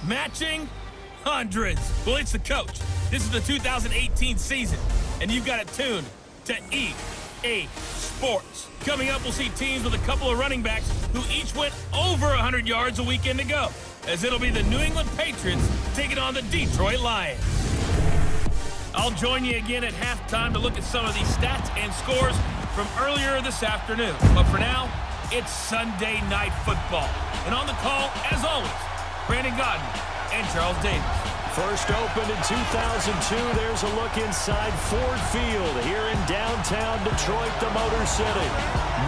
Matching hundreds. Well, it's the coach. This is the 2018 season, and you've got it tuned to EA Sports. Coming up, we'll see teams with a couple of running backs who each went over 100 yards a weekend ago, as it'll be the New England Patriots taking on the Detroit Lions. I'll join you again at halftime to look at some of these stats and scores from earlier this afternoon. But for now, it's Sunday Night Football. And on the call, as always, Brandon Godden and Charles Davis. First opened in 2002, there's a look inside Ford Field here in downtown Detroit, the Motor City.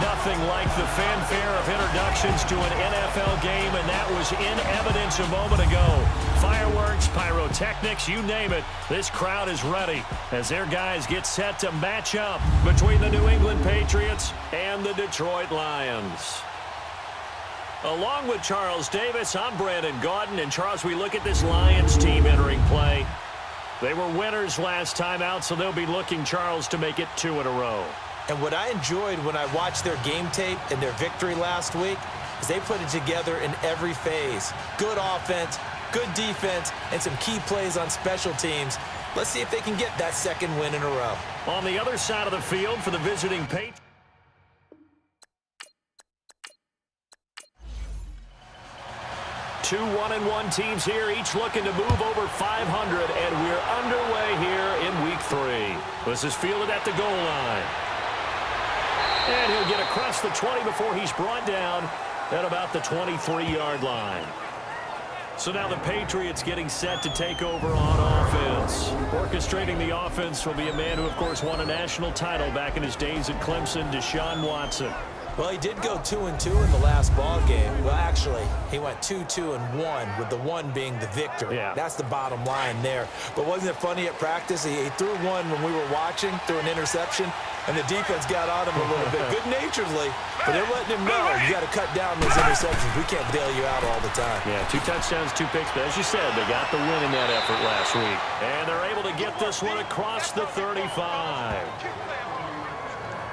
Nothing like the fanfare of introductions to an NFL game, and that was in evidence a moment ago. Fireworks, pyrotechnics, you name it, this crowd is ready as their guys get set to match up between the New England Patriots and the Detroit Lions. Along with Charles Davis, I'm Brandon Gaudin. And Charles, we look at this Lions team entering play. They were winners last time out, so they'll be looking, Charles, to make it 2 in a row. And what I enjoyed when I watched their game tape and their victory last week is they put it together in every phase. Good offense, good defense, and some key plays on special teams. Let's see if they can get that second win in a row. On the other side of the field for the visiting Patriots. Two 1-1 teams here, each looking to move over 500, and we're underway here in Week 3. This is fielded at the goal line. And he'll get across the 20 before he's brought down at about the 23-yard line. So now the Patriots getting set to take over on offense. Orchestrating the offense will be a man who, of course, won a national title back in his days at Clemson, Deshaun Watson. Well, he did go 2-2 in the last ball game. Well, actually, he went 2-2-1, with the 1 being the victor. Yeah. That's the bottom line there. But wasn't it funny at practice? He threw one when we were watching, threw an interception, and the defense got on him a little bit, good-naturedly. But they're letting him know, you got to cut down those interceptions. We can't bail you out all the time. Yeah, 2 touchdowns, 2 picks. But as you said, they got the win in that effort last week. And they're able to get this one across the 35.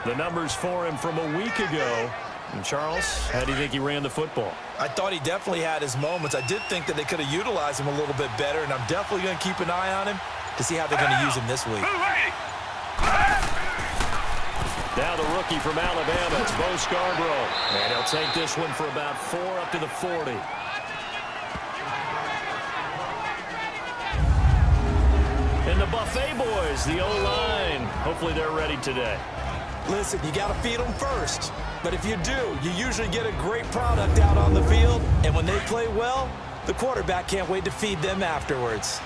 The numbers for him from a week ago. And Charles, how do you think he ran the football? I thought he definitely had his moments. I did think that they could have utilized him a little bit better, and I'm definitely going to keep an eye on him to see how they're going to use him this week. Now the rookie from Alabama, it's Bo Scarborough. And he'll take this one for about 4 up to the 40. And the Buffet boys, the O-line. Hopefully they're ready today. Listen, you got to feed them first. But if you do, you usually get a great product out on the field. And when they play well, the quarterback can't wait to feed them afterwards.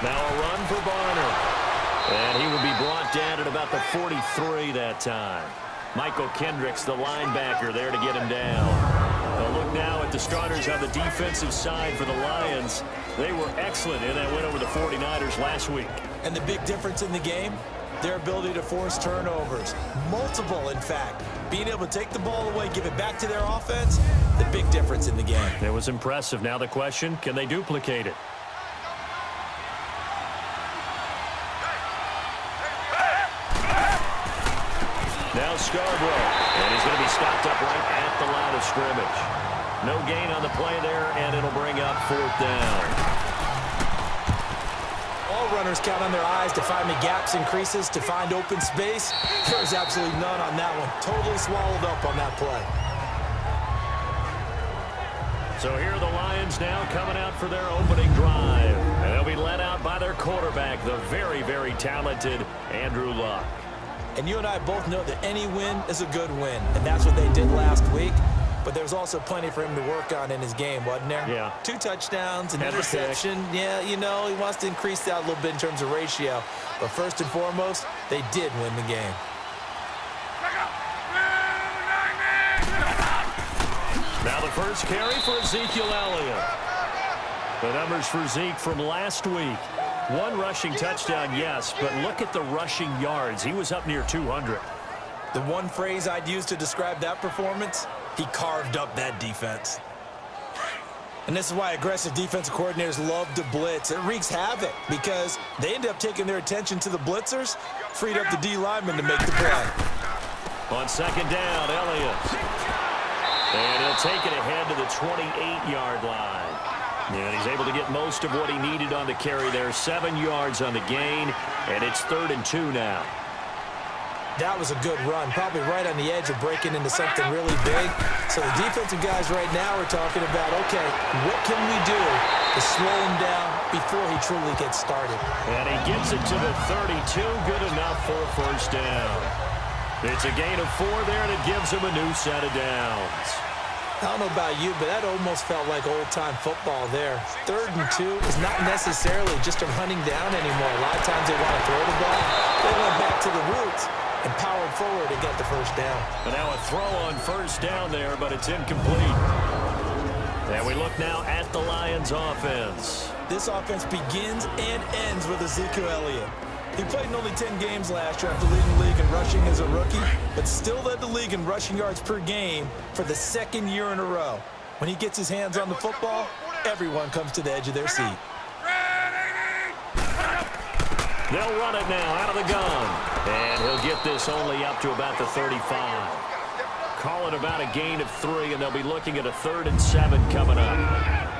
Now a run for Barner. And he will be brought down at about the 43 that time. Michael Kendricks, the linebacker, there to get him down. A look now at the starters on the defensive side for the Lions. They were excellent in that win over the 49ers last week. And the big difference in the game, their ability to force turnovers. Multiple, in fact. Being able to take the ball away, give it back to their offense, the big difference in the game. It was impressive. Now the question, can they duplicate it? Now Scarborough, and he's going to be stopped up right at the line of scrimmage. No gain on the play there, and it'll bring up 4th down. All runners count on their eyes to find the gaps and creases, to find open space. There's absolutely none on that one. Totally swallowed up on that play. So here are the Lions now coming out for their opening drive. And they'll be led out by their quarterback, the very, very talented Andrew Luck. And you and I both know that any win is a good win, and that's what they did last week. But there's also plenty for him to work on in his game, wasn't there? Yeah. 2 touchdowns, an interception. Yeah, you know, he wants to increase that a little bit in terms of ratio. But first and foremost, they did win the game. Now the first carry for Ezekiel Elliott. The numbers for Zeke from last week. 1 rushing touchdown, yes, but look at the rushing yards. He was up near 200. The one phrase I'd use to describe that performance, he carved up that defense. And this is why aggressive defensive coordinators love to blitz. It wreaks havoc because they end up taking their attention to the blitzers, freed up the D lineman to make the play. On second down, Elliott. And he'll take it ahead to the 28-yard line. And he's able to get most of what he needed on the carry there. 7 yards on the gain, and it's 3rd and 2 now. That was a good run, probably right on the edge of breaking into something really big. So the defensive guys right now are talking about, okay, what can we do to slow him down before he truly gets started? And he gets it to the 32, good enough for a first down. It's a gain of 4 there, and it gives him a new set of downs. I don't know about you, but that almost felt like old-time football there. 3rd and 2 is not necessarily just a running down anymore. A lot of times they want to throw the ball. They went back to the roots and powered forward and get the first down. And now a throw on first down there, but it's incomplete. And we look now at the Lions offense. This offense begins and ends with Ezekiel Elliott. He played in only 10 games last year after leading the league in rushing as a rookie, but still led the league in rushing yards per game for the 2nd year in a row. When he gets his hands on the football, everyone comes to the edge of their seat. They'll run it now out of the gun. And he'll get this only up to about the 35. Call it about a gain of 3, and they'll be looking at a 3rd and 7 coming up.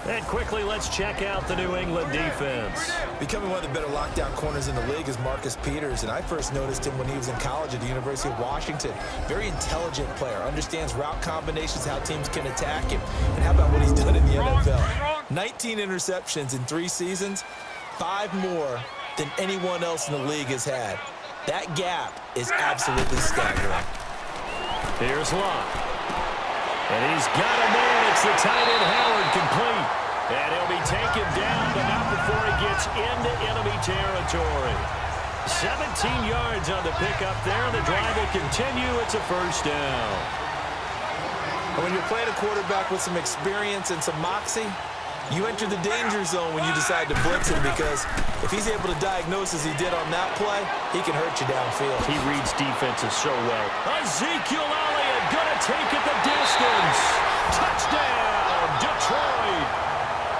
And quickly, let's check out the New England defense. Becoming one of the better lockdown corners in the league is Marcus Peters, and I first noticed him when he was in college at the University of Washington. Very intelligent player, understands route combinations, how teams can attack him, and how about what he's done in the NFL? 19 interceptions in 3 seasons, 5 more than anyone else in the league has had. That gap is absolutely staggering. Here's Locke. And he's got a man. It's the tight end Howard, complete. And he'll be taken down, but not before he gets into enemy territory. 17 yards on the pickup there. The drive will continue. It's a first down. When you're playing a quarterback with some experience and some moxie, you enter the danger zone when you decide to blitz him, because if he's able to diagnose as he did on that play, he can hurt you downfield. He reads defenses so well. Ezekiel Elliott gonna take it the distance. Touchdown, Detroit.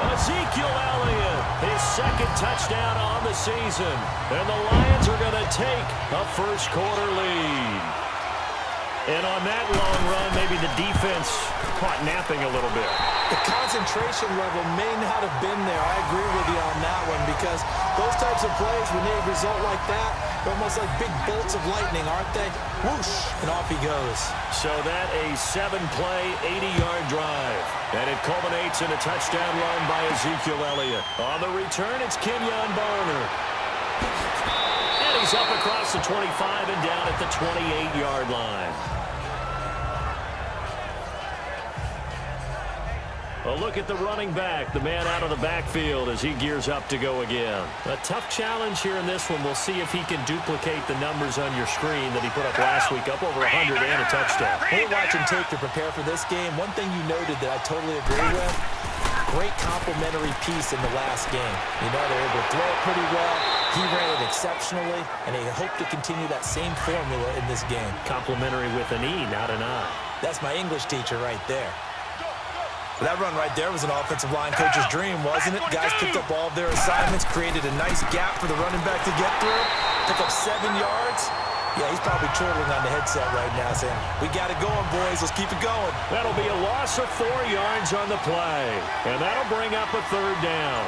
Ezekiel Elliott, his 2nd touchdown on the season. And the Lions are gonna take a first-quarter lead. And on that long run, maybe the defense caught napping a little bit. The concentration level may not have been there. I agree with you on that one, because those types of plays, when they result like that, they're almost like big bolts of lightning, aren't they? Whoosh, and off he goes. So that a 7-play, 80-yard drive. And it culminates in a touchdown run by Ezekiel Elliott. On the return, it's Kenyon Barner. And he's up across the 25 and down at the 28-yard line. A look at the running back, the man out of the backfield as he gears up to go again. A tough challenge here in this one. We'll see if he can duplicate the numbers on your screen that he put up last week, up over 100 and a touchdown. We're watching tape to prepare for this game. One thing you noted that I totally agree with, great complimentary piece in the last game. You know, they were able to throw it pretty well. He ran it exceptionally, and they hope to continue that same formula in this game. Complimentary with an E, not an I. That's my English teacher right there. That run right there was an offensive line coach's dream, wasn't it? Guys picked up all of their assignments, created a nice gap for the running back to get through, pick up 7 yards. Yeah, he's probably chortling on the headset right now saying, we got it going, boys. Let's keep it going. That'll be a loss of 4 yards on the play, and that'll bring up a 3rd down.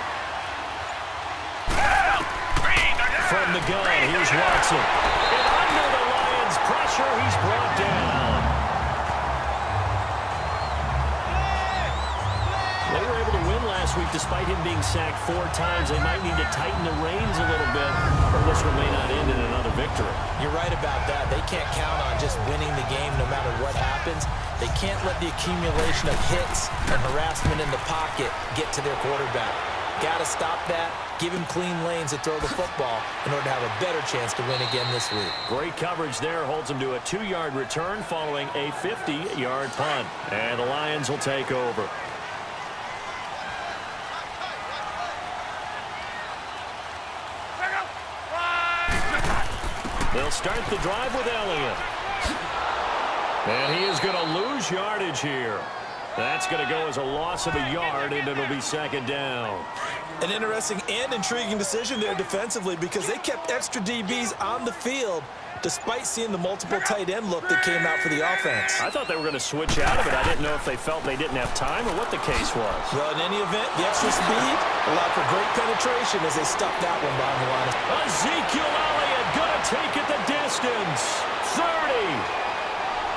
From the gun, here's Watson. And under the Lions' pressure, he's brought down. They were able to win last week despite him being sacked 4 times. They might need to tighten the reins a little bit, or this one may not end in another victory. You're right about that. They can't count on just winning the game no matter what happens. They can't let the accumulation of hits and harassment in the pocket get to their quarterback. Got to stop that, give him clean lanes to throw the football in order to have a better chance to win again this week. Great coverage there, holds him to a 2-yard return following a 50-yard punt. And the Lions will take over. They'll start the drive with Elliott. And he is going to lose yardage here. That's going to go as a loss of a yard, and it'll be 2nd down. An interesting and intriguing decision there defensively because they kept extra DBs on the field despite seeing the multiple tight end look that came out for the offense. I thought they were going to switch out of it. I didn't know if they felt they didn't have time or what the case was. Well, in any event, the extra speed allowed for great penetration as they stuffed that one behind the line. Ezekiel Elliott going to take it the distance. 30,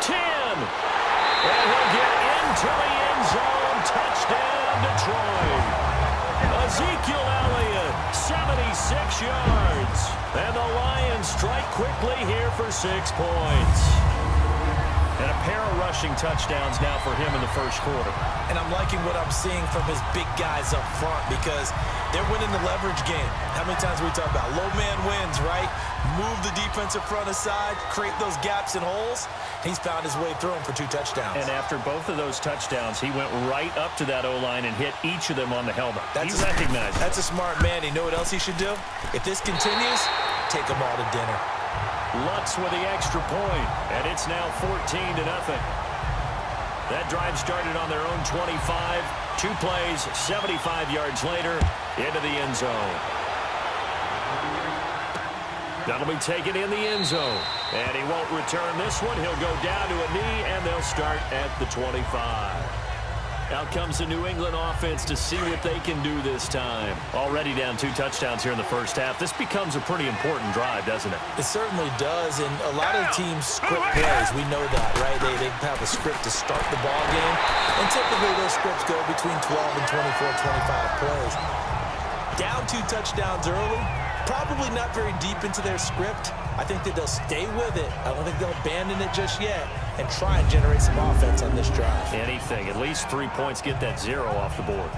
10, and he'll get into the end zone. Touchdown, Detroit. Ezekiel Elliott, 76 yards. And the Lions strike quickly here for 6 points. And a pair of rushing touchdowns now for him in the first quarter. And I'm liking what I'm seeing from his big guys up front because they're winning the leverage game. How many times we talk about low man wins, right? Move the defensive front aside, create those gaps and holes. He's found his way through them for 2 touchdowns. And after both of those touchdowns, he went right up to that O-line and hit each of them on the helmet. He recognized it. That's a smart man. You know what else he should do? If this continues, take them all to dinner. Lutz with the extra point, and it's now 14-0. That drive started on their own 25. 2 plays, 75 yards later, into the end zone. That'll be taken in the end zone. And he won't return this one. He'll go down to a knee, and they'll start at the 25. Out comes the New England offense to see what they can do this time. Already down 2 touchdowns here in the first half. This becomes a pretty important drive, doesn't it? It certainly does, and a lot of teams script plays. We know that, right? They have a script to start the ball game, and typically those scripts go between 12 and 24, 25 plays. Down 2 touchdowns early, probably not very deep into their script. I think that they'll stay with it. I don't think they'll abandon it just yet and try and generate some offense on this drive. Anything. At least 3 points, get that 0 off the board.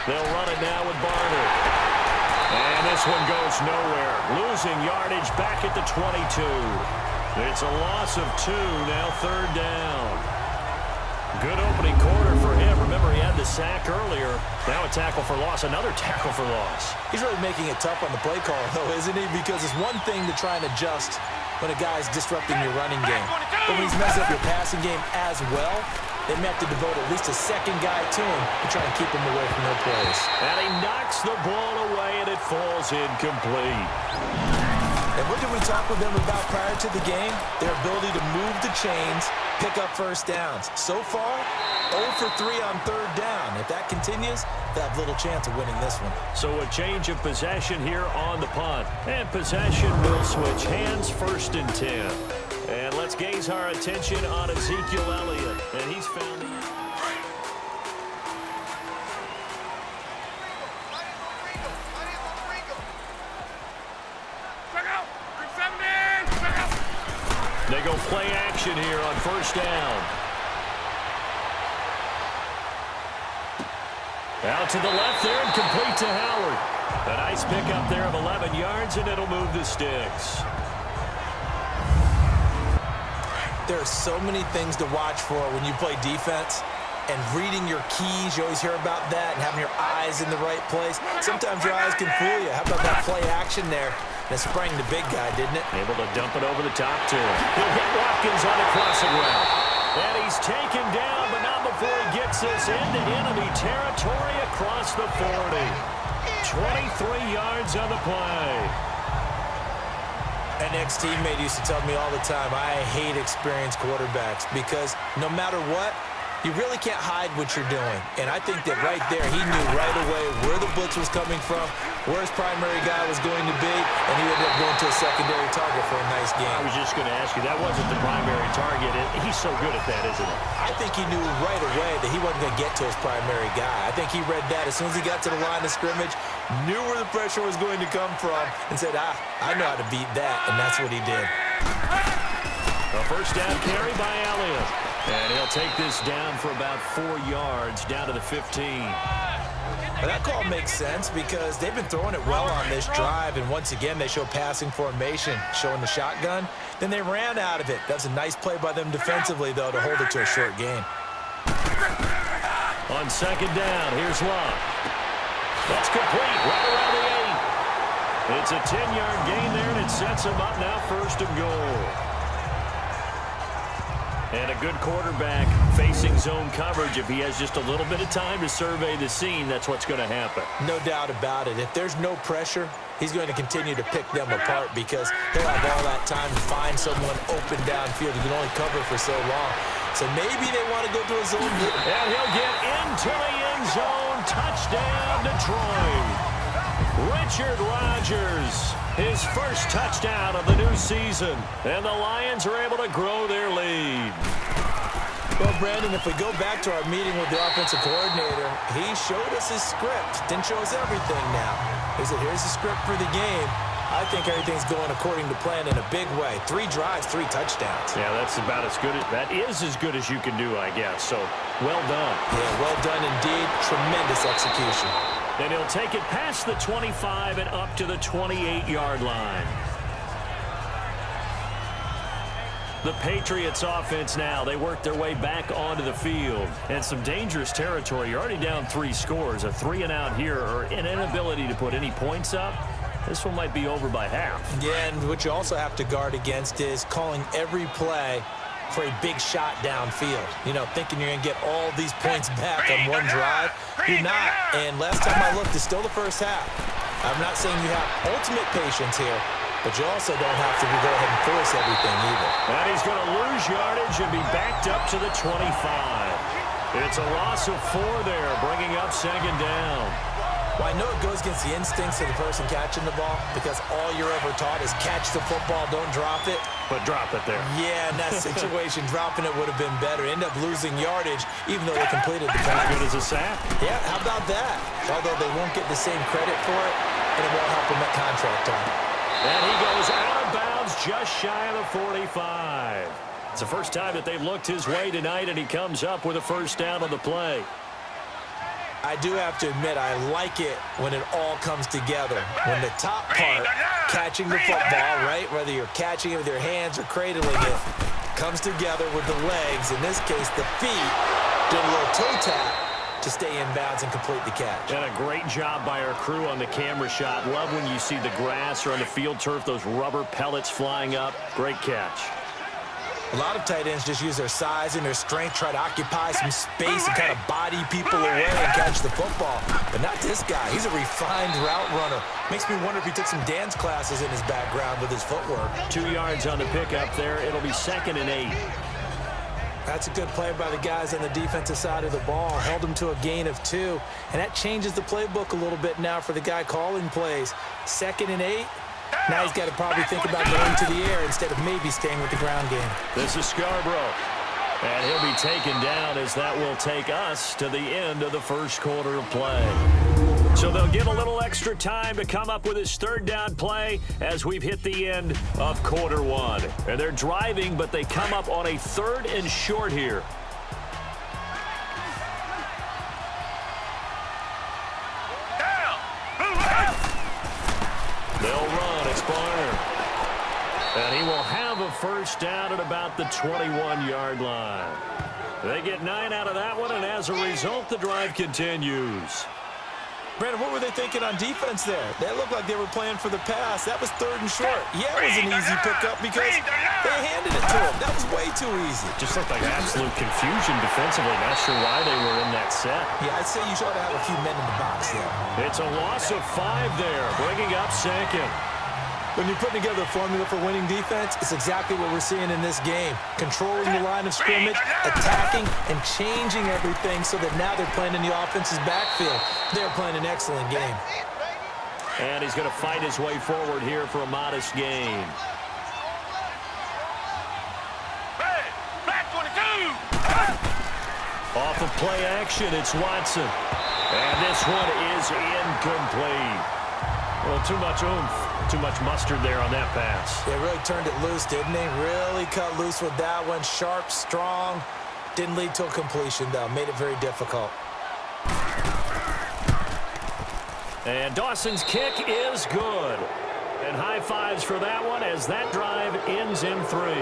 They'll run it now with Barner. And this one goes nowhere. Losing yardage back at the 22. It's a loss of 2, now 3rd down. Good opening quarter for him. Remember, he had the sack earlier. Now a tackle for loss, another tackle for loss. He's really making it tough on the play call, though, isn't he? Because it's one thing to try and adjust when a guy's disrupting your running game. But when he's messing up your passing game as well, they may have to devote at least a second guy to him to try and keep him away from their plays. And he knocks the ball away, and it falls incomplete. And what did we talk with them about prior to the game? Their ability to move the chains, pick up first downs. So far, 0 for 3 on 3rd down. If that continues, they have little chance of winning this one. So a change of possession here on the punt. And possession will switch hands, 1st and 10. And let's gaze our attention on Ezekiel Elliott. And he's found the... They go play action here on 1st down. Out to the left there and complete to Howard. A nice pickup there of 11 yards, and it'll move the sticks. There are so many things to watch for when you play defense. And reading your keys, you always hear about that, and having your eyes in the right place. Sometimes your eyes can fool you. How about that play action there? That sprang the big guy, didn't it? Able to dump it over the top to him. He'll hit Watkins on the crossing route. And he's taken down, but not before he gets this into enemy territory across the 40. 23 yards on the play. An ex-teammate used to tell me all the time, I hate experienced quarterbacks because no matter what, you really can't hide what you're doing. And I think that right there, he knew right away where the blitz was coming from, where his primary guy was going to be, and he ended up going to a secondary target for a nice game. I was just going to ask you, that wasn't the primary target. He's so good at that, isn't he? I think he knew right away that he wasn't going to get to his primary guy. I think he read that as soon as he got to the line of scrimmage, knew where the pressure was going to come from, and said, I know how to beat that, and that's what he did. A 1st down carry by Elliott. And he'll take this down for about 4 yards, down to the 15. Well, that call makes sense because they've been throwing it well on this drive, and once again, they show passing formation, showing the shotgun. Then they ran out of it. That's a nice play by them defensively, though, to hold it to a short gain. On second down, here's Love. That's complete right around the 8. It's a 10-yard gain there, and it sets him up now first and goal. And a good quarterback facing zone coverage. If he has just a little bit of time to survey the scene, that's what's going to happen. No doubt about it. If there's no pressure, he's going to continue to pick them apart because he'll have all that time to find someone open downfield. He can only cover for so long. So maybe they want to go to a zone. And he'll get into the end zone. Touchdown, Detroit. Richard Rodgers, his first touchdown of the new season. And the Lions are able to grow their lead. Well, Brandon, if we go back to our meeting with the offensive coordinator, he showed us his script. Didn't show us everything now. He said, here's the script for the game. I think everything's going according to plan in a big way. 3 drives, 3 touchdowns. Yeah, that's about as good. That is as good as you can do, I guess. So, well done. Yeah, well done indeed. Tremendous execution. And he'll take it past the 25 and up to the 28-yard line. The Patriots offense now, they work their way back onto the field. And some dangerous territory. You're already down 3 scores. A 3-and-out here or an inability to put any points up. This one might be over by half. Yeah, and what you also have to guard against is calling every play for a big shot downfield. You know, thinking you're going to get all these points back on one drive. You're not. And last time I looked, it's still the first half. I'm not saying you have ultimate patience here, but you also don't have to go ahead and force everything either. And he's going to lose yardage and be backed up to the 25. It's a loss of 4 there, bringing up second down. Well, I know it goes against the instincts of the person catching the ball because all you're ever taught is catch the football, don't drop it. But drop it there. Yeah, in that situation, dropping it would have been better. End up losing yardage even though they completed the pass. As good as a sack. Yeah, how about that? Although they won't get the same credit for it, and it won't help them at contract time. And he goes out of bounds just shy of the 45. It's the first time that they've looked his way tonight, and he comes up with a first down on the play. I do have to admit, I like it when it all comes together. When the top part, catching the football, right, whether you're catching it with your hands or cradling it, comes together with the legs, in this case the feet, doing a little toe tap to stay in bounds and complete the catch. And a great job by our crew on the camera shot. Love when you see the grass or on the field turf, those rubber pellets flying up. Great catch. A lot of tight ends just use their size and their strength, try to occupy some space and kind of body people away and catch the football. But not this guy. He's a refined route runner. Makes me wonder if he took some dance classes in his background with his footwork. 2 yards on the pickup there. It'll be 2nd and 8. That's a good play by the guys on the defensive side of the ball. Held him to a gain of 2. And that changes the playbook a little bit now for the guy calling plays. 2nd and 8. Now he's got to probably think about going to the air instead of maybe staying with the ground game. This is Scarborough. And he'll be taken down as that will take us to the end of the first quarter of play. So they'll give a little extra time to come up with his 3rd down play as we've hit the end of quarter 1. And they're driving, but they come up on a 3rd and short here. They'll run. It's Barner. And he will have a first down at about the 21-yard line. They get 9 out of that one, and as a result, the drive continues. Brandon, what were they thinking on defense there? They looked like they were playing for the pass. That was 3rd and short. Yeah, it was an easy pickup because they handed it to him. That was way too easy. Just looked like absolute confusion defensively. Not sure why they were in that set. Yeah, I'd say you should have a few men in the box there. It's a loss of 5 there, bringing up 2nd. When you're putting together a formula for winning defense, it's exactly what we're seeing in this game. Controlling the line of scrimmage, attacking, and changing everything so that now they're playing in the offense's backfield. They're playing an excellent game. And he's going to fight his way forward here for a modest gain. Off of play action, it's Watson. And this one is incomplete. Well, too much oomph, too much mustard there on that pass. They really turned it loose, didn't they? Really cut loose with that one. Sharp, strong. Didn't lead to a completion, though. Made it very difficult. And Dawson's kick is good. And high fives for that one as that drive ends in 3.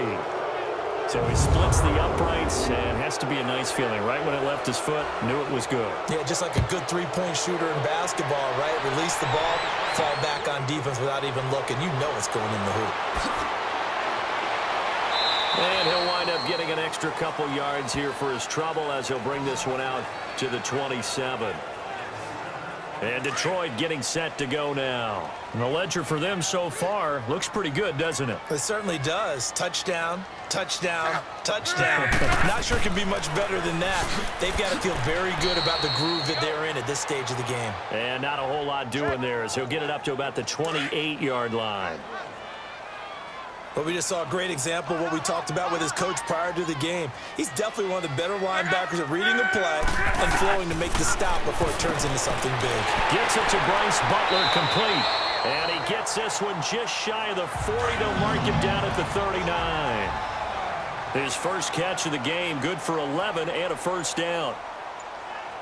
So he splits the uprights, and has to be a nice feeling. Right when it left his foot, knew it was good. Yeah, just like a good three-point shooter in basketball, right? Release the ball, fall back on defense without even looking. You know it's going in the hoop. And he'll wind up getting an extra couple yards here for his trouble as he'll bring this one out to the 27. And Detroit getting set to go now. And the ledger for them so far looks pretty good, doesn't it? It certainly does. Touchdown, touchdown, touchdown. Not sure it can be much better than that. They've got to feel very good about the groove that they're in at this stage of the game. And not a whole lot doing there as he'll get it up to about the 28-yard line. But we just saw a great example of what we talked about with his coach prior to the game. He's definitely one of the better linebackers at reading the play and flowing to make the stop before it turns into something big. Gets it to Bryce Butler complete. And he gets this one just shy of the 40 to mark him down at the 39. His first catch of the game, good for 11 and a first down.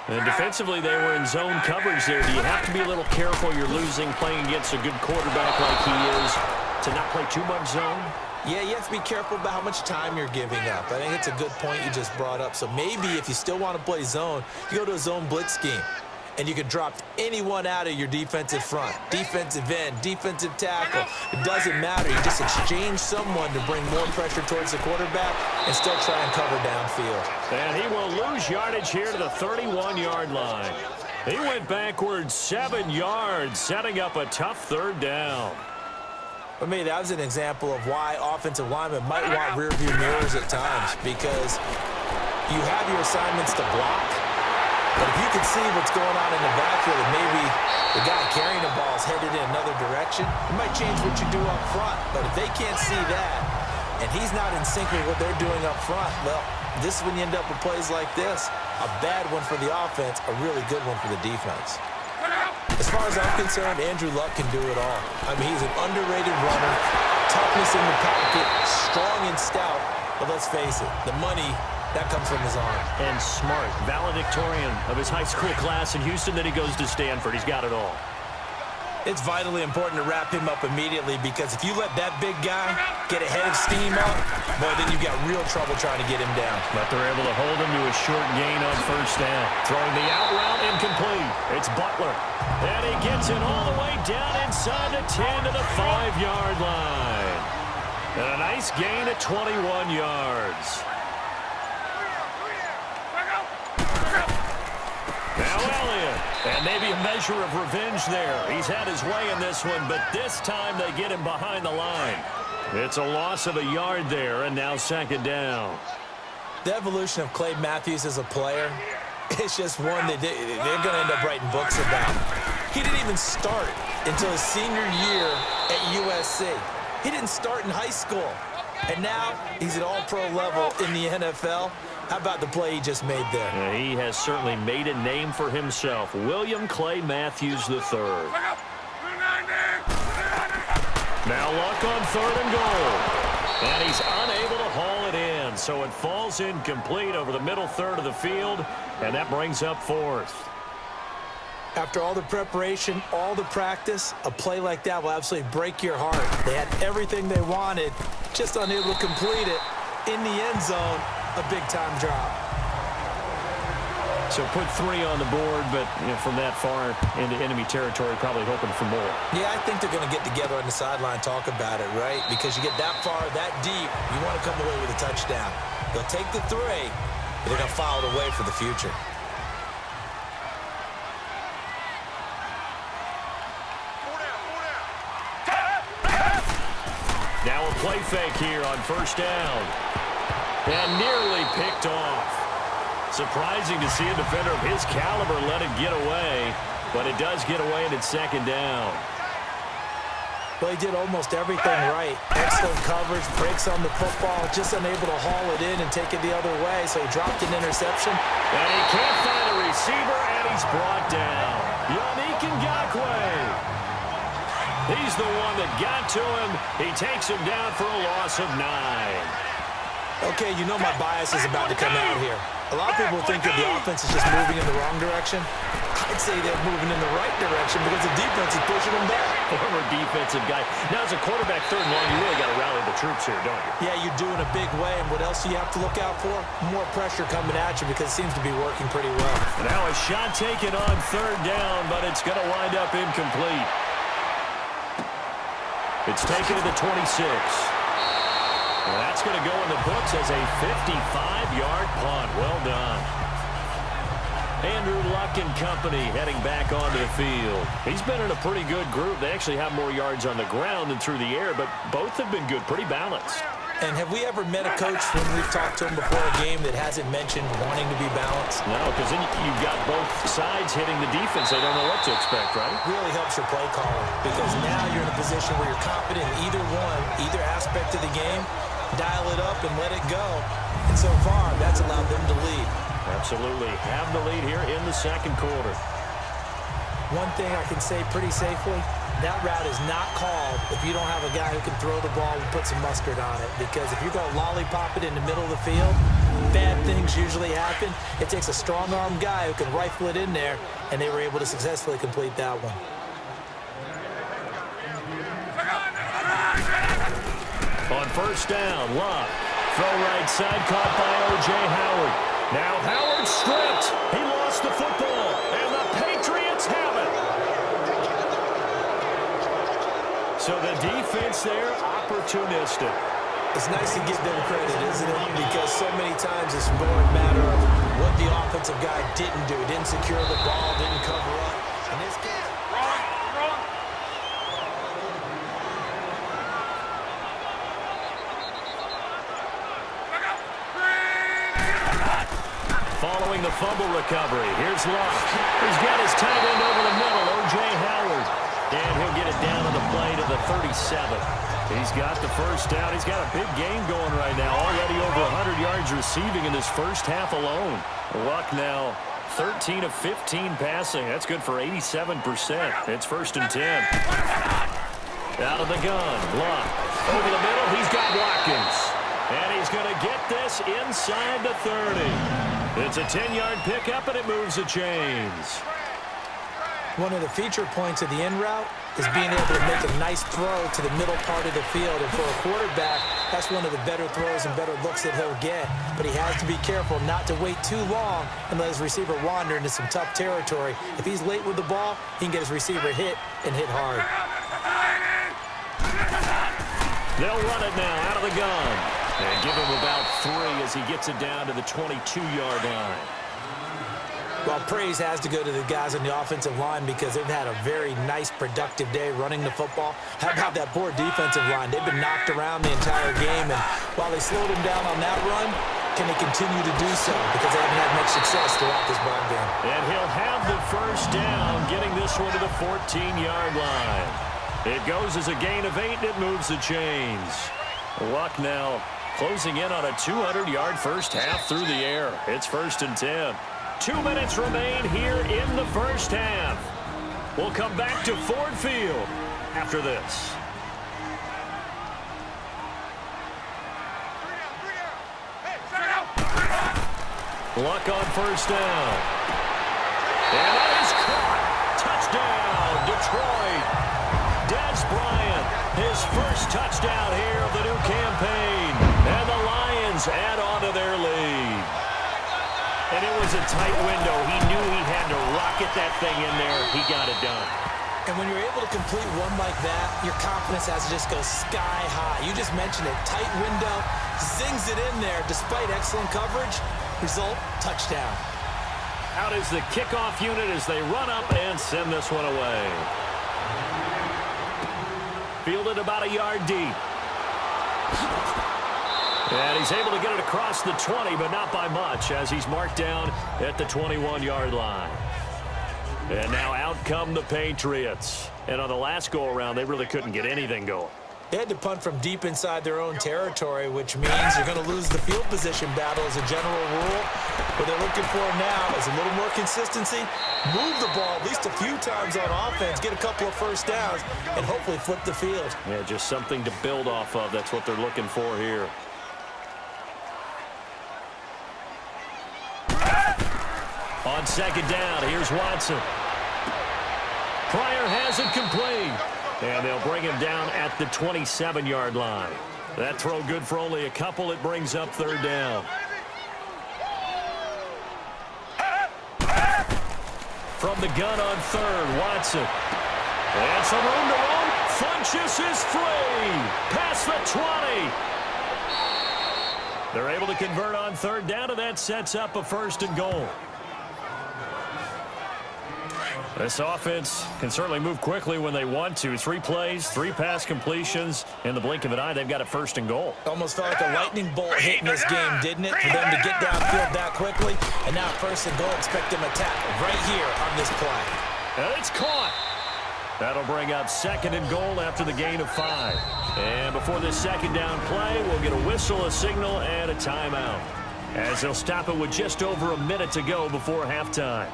And defensively, they were in zone coverage there. Do you have to be a little careful you're losing playing against a good quarterback like he is to not play too much zone? Yeah, you have to be careful about how much time you're giving up. I think it's a good point you just brought up. So maybe if you still want to play zone, you go to a zone blitz scheme. And you can drop anyone out of your defensive front, defensive end, defensive tackle. It doesn't matter. You just exchange someone to bring more pressure towards the quarterback and still try and cover downfield. And he will lose yardage here to the 31-yard line. He went backwards 7 yards, setting up a tough third down. For me, that was an example of why offensive linemen might want rearview mirrors at times, because you have your assignments to block, but if you can see what's going on in the backfield and maybe the guy carrying the ball is headed in another direction, it might change what you do up front. But if they can't see that and he's not in sync with what they're doing up front, well, this is when you end up with plays like this. A bad one for the offense, a really good one for the defense. As far as I'm concerned, Andrew Luck can do it all. I mean, he's an underrated runner, toughness in the pocket, strong and stout. But let's face it, the money, that comes from his arm. And smart, valedictorian of his high school class in Houston, then he goes to Stanford. He's got it all. It's vitally important to wrap him up immediately, because if you let that big guy get ahead of steam up, boy, then you've got real trouble trying to get him down. But they're able to hold him to a short gain on first down. Throwing the out route incomplete. It's Butler. And he gets it all the way down inside the 10 to the 5-yard line. And a nice gain at 21 yards. Now Elliott, and maybe a measure of revenge there. He's had his way in this one, but this time they get him behind the line. It's a loss of a yard there, and now second down. The evolution of Clay Matthews as a player, it's just one that they're going to end up writing books about. He didn't even start until his senior year at USC. He didn't start in high school, and now he's at all-pro level in the NFL. How about the play he just made there? Yeah, he has certainly made a name for himself. William Clay Matthews III. Now Luck on third and goal. And he's unable to haul it in. So it falls incomplete over the middle third of the field. And that brings up fourth. After all the preparation, all the practice, a play like that will absolutely break your heart. They had everything they wanted, just unable to complete it. In the end zone, a big-time drop. So put 3 on the board, but from that far into enemy territory, probably hoping for more. Yeah, I think they're going to get together on the sideline, talk about it, right? Because you get that far, that deep, you want to come away with a touchdown. They'll take the 3, but they're going to file it away for the future. Now a play fake here on first down. And nearly picked off. Surprising to see a defender of his caliber let it get away, but it does get away and it's second down. Well, he did almost everything right. Excellent coverage, breaks on the football, just unable to haul it in and take it the other way, so he dropped an interception. And he can't find a receiver, and he's brought down. Yannick Ngakoue. He's the one that got to him. He takes him down for a loss of 9. Okay, you know my bias is about to come out here. A lot of people think that the offense is just moving in the wrong direction. I'd say they're moving in the right direction because the defense is pushing them back. former defensive guy. Now, as a quarterback, third and long, you really got to rally the troops here, don't you? Yeah, you do in a big way. And what else do you have to look out for? More pressure coming at you because it seems to be working pretty well. Now a shot taken on third down, but it's going to wind up incomplete. It's taken to the 26. Well, that's going to go in the books as a 55-yard punt. Well done. Andrew Luck and company heading back onto the field. He's been in a pretty good group. They actually have more yards on the ground than through the air, but both have been good, pretty balanced. And have we ever met a coach when we've talked to him before a game that hasn't mentioned wanting to be balanced? No, because then you've got both sides hitting the defense. They don't know what to expect, right? Really helps your play calling because now you're in a position where you're confident in either one, either aspect of the game, dial it up and let it go. And so far, that's allowed them to lead. Absolutely. Have the lead here in the second quarter. One thing I can say pretty safely, that route is not called if you don't have a guy who can throw the ball and put some mustard on it. Because if you're going to lollipop it in the middle of the field, bad things usually happen. It takes a strong-arm guy who can rifle it in there, and they were able to successfully complete that one. On first down, Luck. Throw right side, caught by O.J. Howard. Now Howard stripped. He lost the football, and the Patriots have it. So the defense there, opportunistic. It's nice to give them credit, isn't it? Because so many times it's more a matter of what the offensive guy didn't do. Didn't secure the ball, didn't cover up. In this case, following the fumble recovery, here's Luck. He's got his tight end over the middle, O.J. Howard. And he'll get it down on the play to the 37. He's got the first down. He's got a big game going right now. Already over 100 yards receiving in this first half alone. Luck now 13 of 15 passing. That's good for 87%. It's first and 10. Out of the gun. Luck. Over the middle, he's got Watkins. And he's going to get this inside the 30. It's a 10-yard pickup, and it moves the chains. one of the feature points of the in route is being able to make a nice throw to the middle part of the field. And for a quarterback, that's one of the better throws and better looks that he'll get. But he has to be careful not to wait too long and let his receiver wander into some tough territory. If he's late with the ball, he can get his receiver hit and hit hard. They'll run it now out of the gun. And give him about 3 as he gets it down to the 22-yard line. Well, praise has to go to the guys on the offensive line because they've had a very nice, productive day running the football. How about that poor defensive line? They've been knocked around the entire game, and while they slowed them down on that run, can they continue to do so? Because they haven't had much success throughout this ball game. And he'll have the first down, getting this one to the 14-yard line. It goes as a gain of 8, and it moves the chains. Luck now closing in on a 200-yard first half through the air. It's first and 10. 2 minutes remain here in the first half. We'll come back to Ford Field after this. Luck on first down. And that is caught. Touchdown, Detroit. Des Bryant, his first touchdown here of the new campaign. And the Lions add on to their lead. And it was a tight window. He knew he had to rocket that thing in there. He got it done. And when you're able to complete one like that, your confidence has to just go sky high. You just mentioned it. Tight window, zings it in there despite excellent coverage. Result, touchdown. Out is the kickoff unit as they run up and send this one away. Fielded about a yard deep. And he's able to get it across the 20, but not by much, as he's marked down at the 21-yard line. And now out come the Patriots. And on the last go-around, they really couldn't get anything going. They had to punt from deep inside their own territory, which means you're going to lose the field position battle as a general rule. What they're looking for now is a little more consistency, move the ball at least a few times on offense, get a couple of first downs, and hopefully flip the field. Yeah, just something to build off of. That's what they're looking for here. On second down, here's Watson. Pryor has it complete. And they'll bring him down at the 27-yard line. That throw good for only a couple. It brings up third down. From the gun on third, Watson. And some room to run. Funchess is free. Past the 20. They're able to convert on third down, and that sets up a first and goal. This offense can certainly move quickly when they want to. 3 plays, 3 pass completions. In the blink of an eye, they've got a first and goal. Almost felt like a lightning bolt hit in this game, didn't it? For them to get downfield that quickly. And now first and goal, expect them to attack right here on this play. And it's caught. That'll bring up second and goal after the gain of 5. And before this second down play, we'll get a whistle, a signal, and a timeout, as they'll stop it with just over a minute to go before halftime.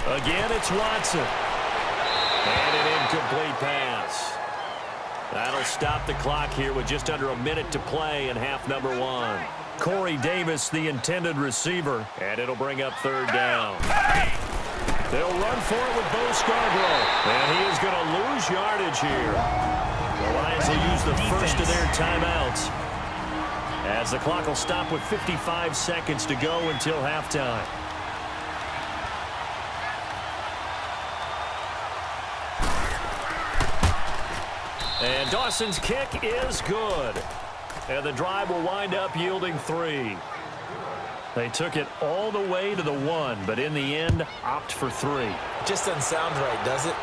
Again, it's Watson. And an incomplete pass. That'll stop the clock here with just under a minute to play in half number 1. Corey Davis, the intended receiver, and it'll bring up third down. They'll run for it with Bo Scarborough, and he is going to lose yardage here. The Lions will use the first of their timeouts, as the clock will stop with 55 seconds to go until halftime. And Dawson's kick is good. And the drive will wind up yielding 3. They took it all the way to the 1, but in the end, opt for 3. Just doesn't sound right, does it?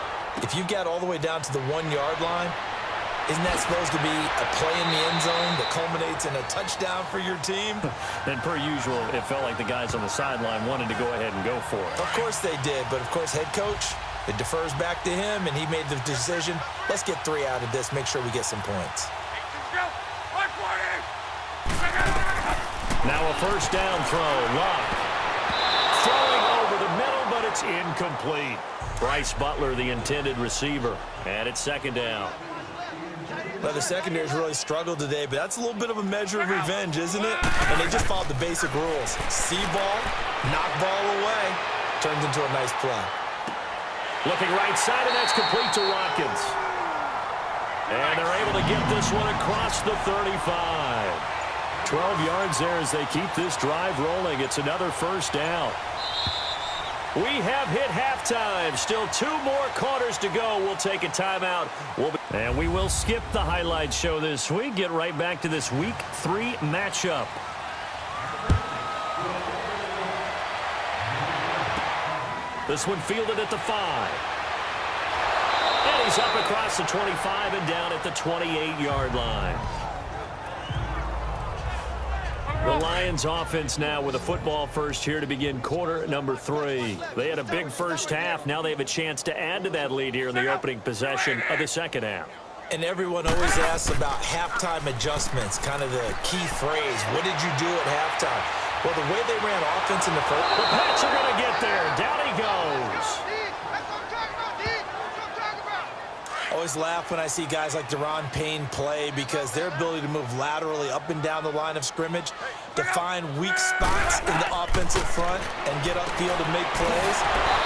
If you get all the way down to the 1-yard line, isn't that supposed to be a play in the end zone that culminates in a touchdown for your team? And per usual, it felt like the guys on the sideline wanted to go ahead and go for it. Of course they did, but of course head coach, it defers back to him, and he made the decision. Let's get 3 out of this, make sure we get some points. Now a first down throw. Love throwing over the middle, but it's incomplete. Bryce Butler, the intended receiver, and it's second down. Well, the secondary's really struggled today, but that's a little bit of a measure of revenge, isn't it? And they just followed the basic rules. See ball, knock ball away, turns into a nice play. Looking right side, and that's complete to Watkins. And they're able to get this one across the 35. 12 yards there as they keep this drive rolling. It's another first down. We have hit halftime. Still 2 more quarters to go. We'll take a timeout. And we will skip the highlight show this week. Get right back to this Week 3 matchup. This one fielded at the 5. And he's up across the 25 and down at the 28-yard line. The Lions offense now with a football first here to begin quarter number 3. They had a big first half. Now they have a chance to add to that lead here in the opening possession of the second half. And everyone always asks about halftime adjustments, kind of the key phrase. What did you do at halftime? Well, the way they ran offense in the first... The Pats are going to get there. Down he goes. I always laugh when I see guys like Deron Payne play because their ability to move laterally up and down the line of scrimmage, to find weak spots in the offensive front and get upfield and make plays.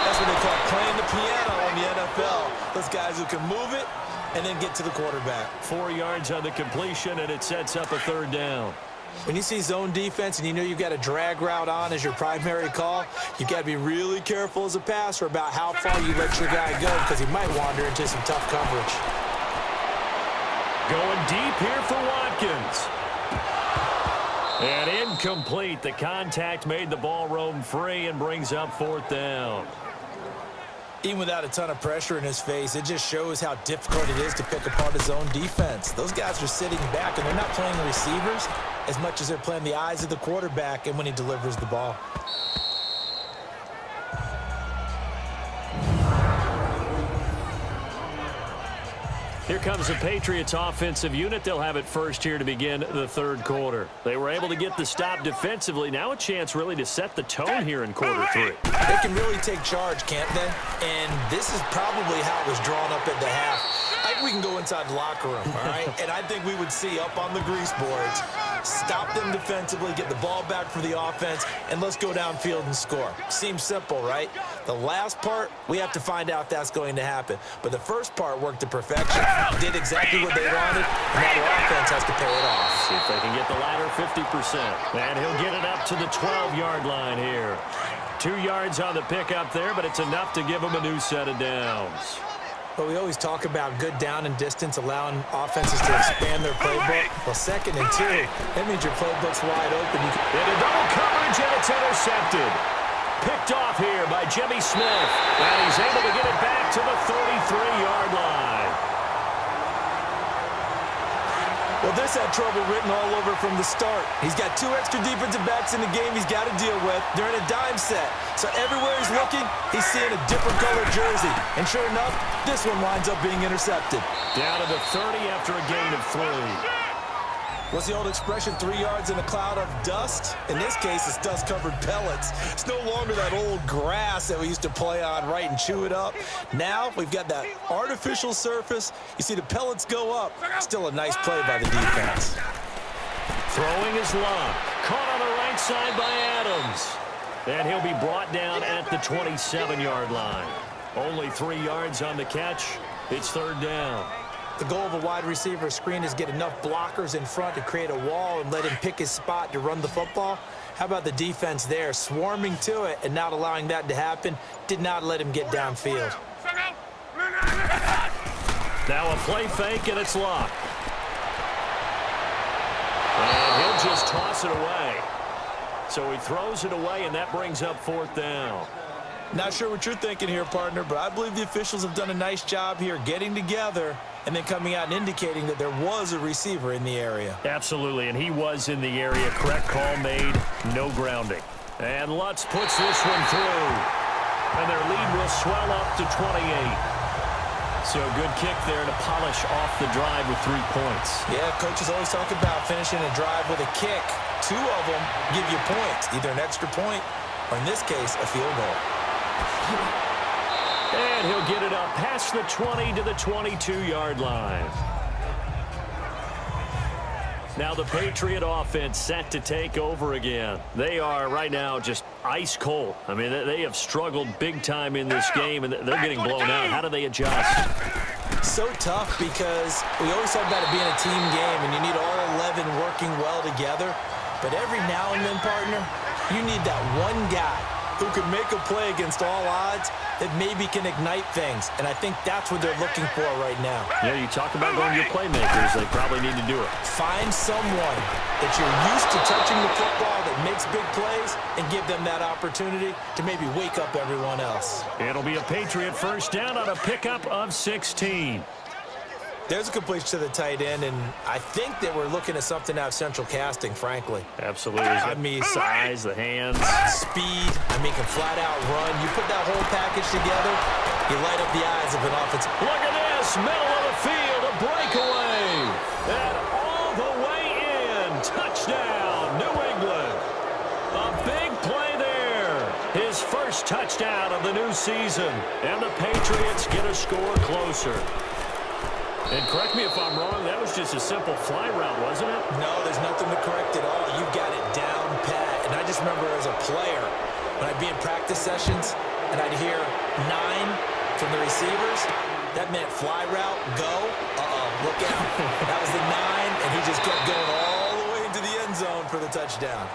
That's what they call playing the piano in the NFL. Those guys who can move it and then get to the quarterback. 4 yards on the completion, and it sets up a third down. When you see zone defense and you know you've got a drag route on as your primary call, you've got to be really careful as a passer about how far you let your guy go because he might wander into some tough coverage. Going deep here for Watkins. And incomplete. The contact made the ball roam free and brings up fourth down. Even without a ton of pressure in his face, it just shows how difficult it is to pick apart his own defense. Those guys are sitting back, and they're not playing receivers as much as they're playing the eyes of the quarterback and when he delivers the ball. Here comes the Patriots offensive unit. They'll have it first here to begin the third quarter. They were able to get the stop defensively. Now a chance really to set the tone here in quarter 3. They can really take charge, can't they? And this is probably how it was drawn up at the half. I Maybe we can go inside the locker room, all right? And I think we would see up on the grease boards, stop them defensively, get the ball back for the offense, and let's go downfield and score. Seems simple, right? The last part, we have to find out if that's going to happen. But the first part worked to perfection. Did exactly what they wanted, and now their offense has to pay it off. See if they can get the latter 50%. And he'll get it up to the 12-yard line here. 2 yards on the pickup there, but it's enough to give them a new set of downs. But we always talk about good down and distance, allowing offenses to expand their playbook. Well, 2nd and 2, that means your playbook's wide open. Into double coverage, and it's intercepted. Picked off here by Jimmy Smith. And he's able to get it back to the 33-yard line. Well, this had trouble written all over from the start. He's got 2 extra defensive backs in the game he's got to deal with. They're in a dime set. So everywhere he's looking, he's seeing a different colored jersey. And sure enough, this one winds up being intercepted. Down to the 30 after a gain of 3. What's the old expression, 3 yards in a cloud of dust? In this case, it's dust-covered pellets. It's no longer that old grass that we used to play on, right, and chew it up. Now we've got that artificial surface. You see the pellets go up. Still a nice play by the defense. Throwing is Love. Caught on the right side by Adams. And he'll be brought down at the 27-yard line. Only 3 yards on the catch. It's 3rd down. The goal of a wide receiver screen is get enough blockers in front to create a wall and let him pick his spot to run the football. How about the defense there, swarming to it and not allowing that to happen? Did not let him get downfield. Now a play fake, and it's Locke. And he'll just toss it away. So he throws it away, and that brings up 4th down. Not sure what you're thinking here, partner, but I believe the officials have done a nice job here getting together and then coming out and indicating that there was a receiver in the area. Absolutely, and he was in the area. Correct call made, no grounding. And Lutz puts this one through. And their lead will swell up to 28. So a good kick there to polish off the drive with 3 points. Yeah, coaches always talk about finishing a drive with a kick. 2 of them give you points, either an extra point or, in this case, a field goal. And he'll get it up past the 20 to the 22-yard line. Now the Patriot offense set to take over again. They are right now just ice cold. I mean, they have struggled big time in this game, and they're getting blown out. How do they adjust? So tough because we always talk about it being a team game, and you need all 11 working well together. But every now and then, partner, you need that one guy who can make a play against all odds that maybe can ignite things. And I think that's what they're looking for right now. Yeah, you talk about going to your playmakers. They probably need to do it. Find someone that you're used to touching the football that makes big plays and give them that opportunity to maybe wake up everyone else. It'll be a Patriot 1st down on a pickup of 16. There's a completion to the tight end, and I think that we're looking at something out of central casting, frankly. Absolutely. I mean, size, the hands. Speed. I mean, can flat out run. You put that whole package together, you light up the eyes of an offensive. Look at this. Middle of the field, a breakaway. And all the way in. Touchdown, New England. A big play there. His first touchdown of the new season. And the Patriots get a score closer. And correct me if I'm wrong, that was just a simple fly route, wasn't it? No, there's nothing to correct at all. You've got it down pat. And I just remember as a player, when I'd be in practice sessions and I'd hear 9 from the receivers, that meant fly route, go, look out. That was the 9, and he just kept going all the way into the end zone for the touchdown.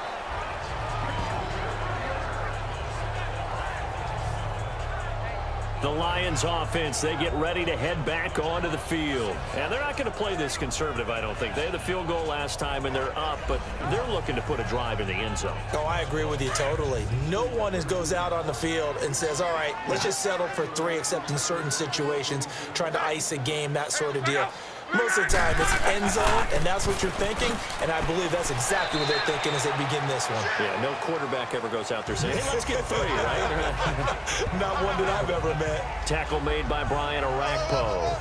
The Lions offense, they get ready to head back onto the field. And they're not going to play this conservative, I don't think. They had the field goal last time, and they're up, but they're looking to put a drive in the end zone. Oh, I agree with you totally. No one goes out on the field and says, all right, let's just settle for 3, except in certain situations, trying to ice a game, that sort of deal. Most of the time, it's end zone, and that's what you're thinking, and I believe that's exactly what they're thinking as they begin this one. Yeah, no quarterback ever goes out there saying, hey, let's get 3, right? Not one that I've ever met. Tackle made by Brian Arakpo.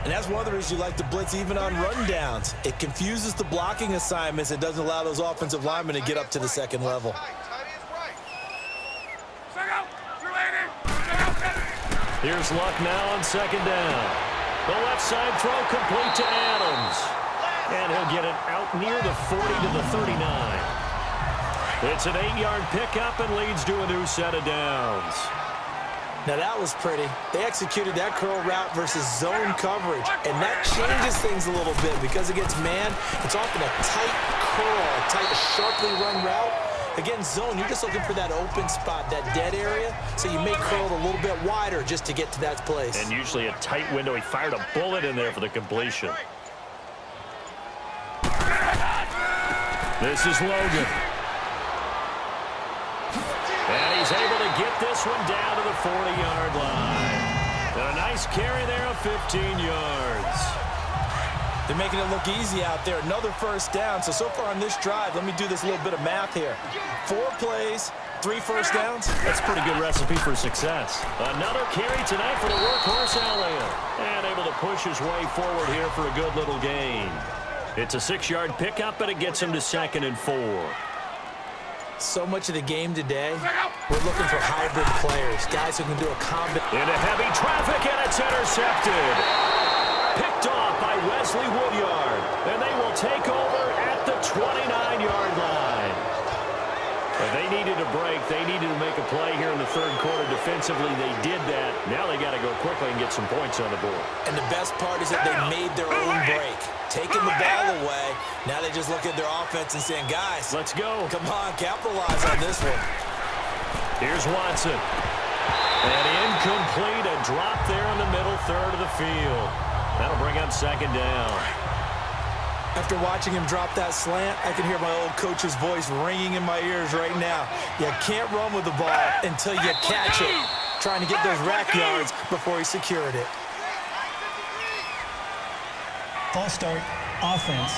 And that's one of the reasons you like to blitz even on rundowns. It confuses the blocking assignments. It doesn't allow those offensive linemen to get up to the second level. Here's Luck now on 2nd down. The left side throw complete to Adams. And he'll get it out near the 40 to the 39. It's an 8-yard pickup and leads to a new set of downs. Now that was pretty. They executed that curl route versus zone coverage, and that changes things a little bit because against man, it's often a tight curl, a tight, sharply run route. Against zone, you're just looking for that open spot, that dead area, so you may curl it a little bit wider just to get to that place. And usually a tight window. He fired a bullet in there for the completion. This is Logan. And he's able to get this one down to the 40-yard line. And a nice carry there of 15 yards. They're making it look easy out there. Another first down. So far on this drive, let me do this little bit of math here. 4 plays, 3 first downs. That's a pretty good recipe for success. Another carry tonight for the workhorse Elliott. And able to push his way forward here for a good little gain. It's a 6-yard pickup, but it gets him to 2nd and 4. So much of the game today, we're looking for hybrid players, guys who can do a combination. Into heavy traffic, and it's intercepted. Picked off by Wesley Woodyard, and they will take over at the 29-yard line. And they needed a break. They needed to make a play here in the 3rd quarter. Defensively, they did that. Now they got to go quickly and get some points on the board. And the best part is that they made their own break. Taking the ball away. Now they just look at their offense and saying, guys, let's go. Come on, capitalize on this one. Here's Watson. And incomplete. A drop there in the middle 3rd of the field. That'll bring up 2nd down. After watching him drop that slant, I can hear my old coach's voice ringing in my ears right now. You can't run with the ball until you catch it. Trying to get those rack yards before he secured it. False start, offense.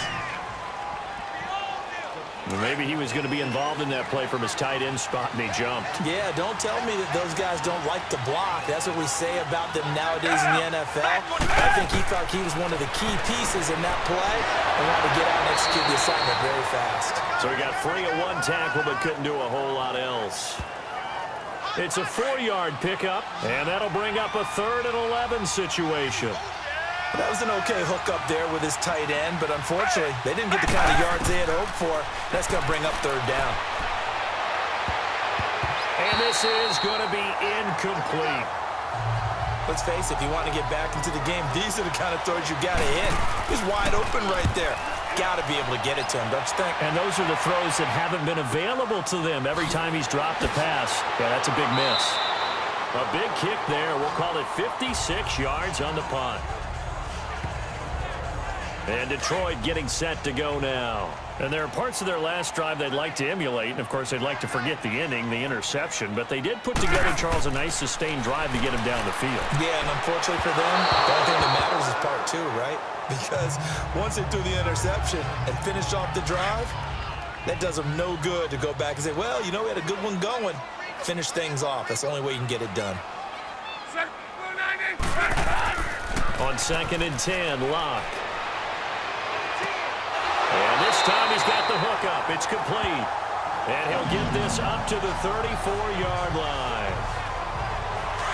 Maybe he was going to be involved in that play from his tight end spot, and he jumped. Yeah, don't tell me that those guys don't like to block. That's what we say about them nowadays in the NFL. I think he thought he was one of the key pieces in that play and wanted to get out and execute the assignment very fast. So he got free of 1 tackle but couldn't do a whole lot else. It's a 4-yard pickup, and that'll bring up a 3rd and 11 situation. That was an okay hookup there with his tight end, but unfortunately, they didn't get the kind of yards they had hoped for. That's going to bring up 3rd down. And this is going to be incomplete. Let's face it, if you want to get back into the game, these are the kind of throws you got to hit. He's wide open right there. Got to be able to get it to him, don't you think? And those are the throws that haven't been available to them every time he's dropped a pass. Yeah, that's a big miss. A big kick there. We'll call it 56 yards on the punt. And Detroit getting set to go now. And there are parts of their last drive they'd like to emulate. And, of course, they'd like to forget the ending, the interception. But they did put together, Charles, a nice sustained drive to get him down the field. Yeah, and unfortunately for them, the only thing that matters is part 2, right? Because once they threw the interception and finished off the drive, that does them no good to go back and say, well, you know, we had a good one going. Finish things off. That's the only way you can get it done. On 2nd and 10, Locke. And this time he's got the hookup. It's complete. And he'll get this up to the 34-yard line.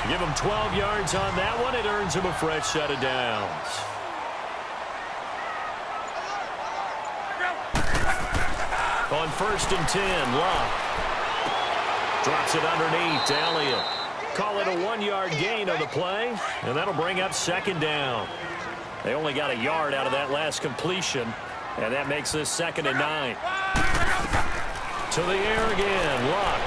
Give him 12 yards on that one. It earns him a fresh set of downs. On 1st and 10, Locke. Drops it underneath to Elliott. Call it a 1-yard gain on the play. And that'll bring up 2nd down. They only got a yard out of that last completion. And that makes this 2nd and 9. To the air again, Locke.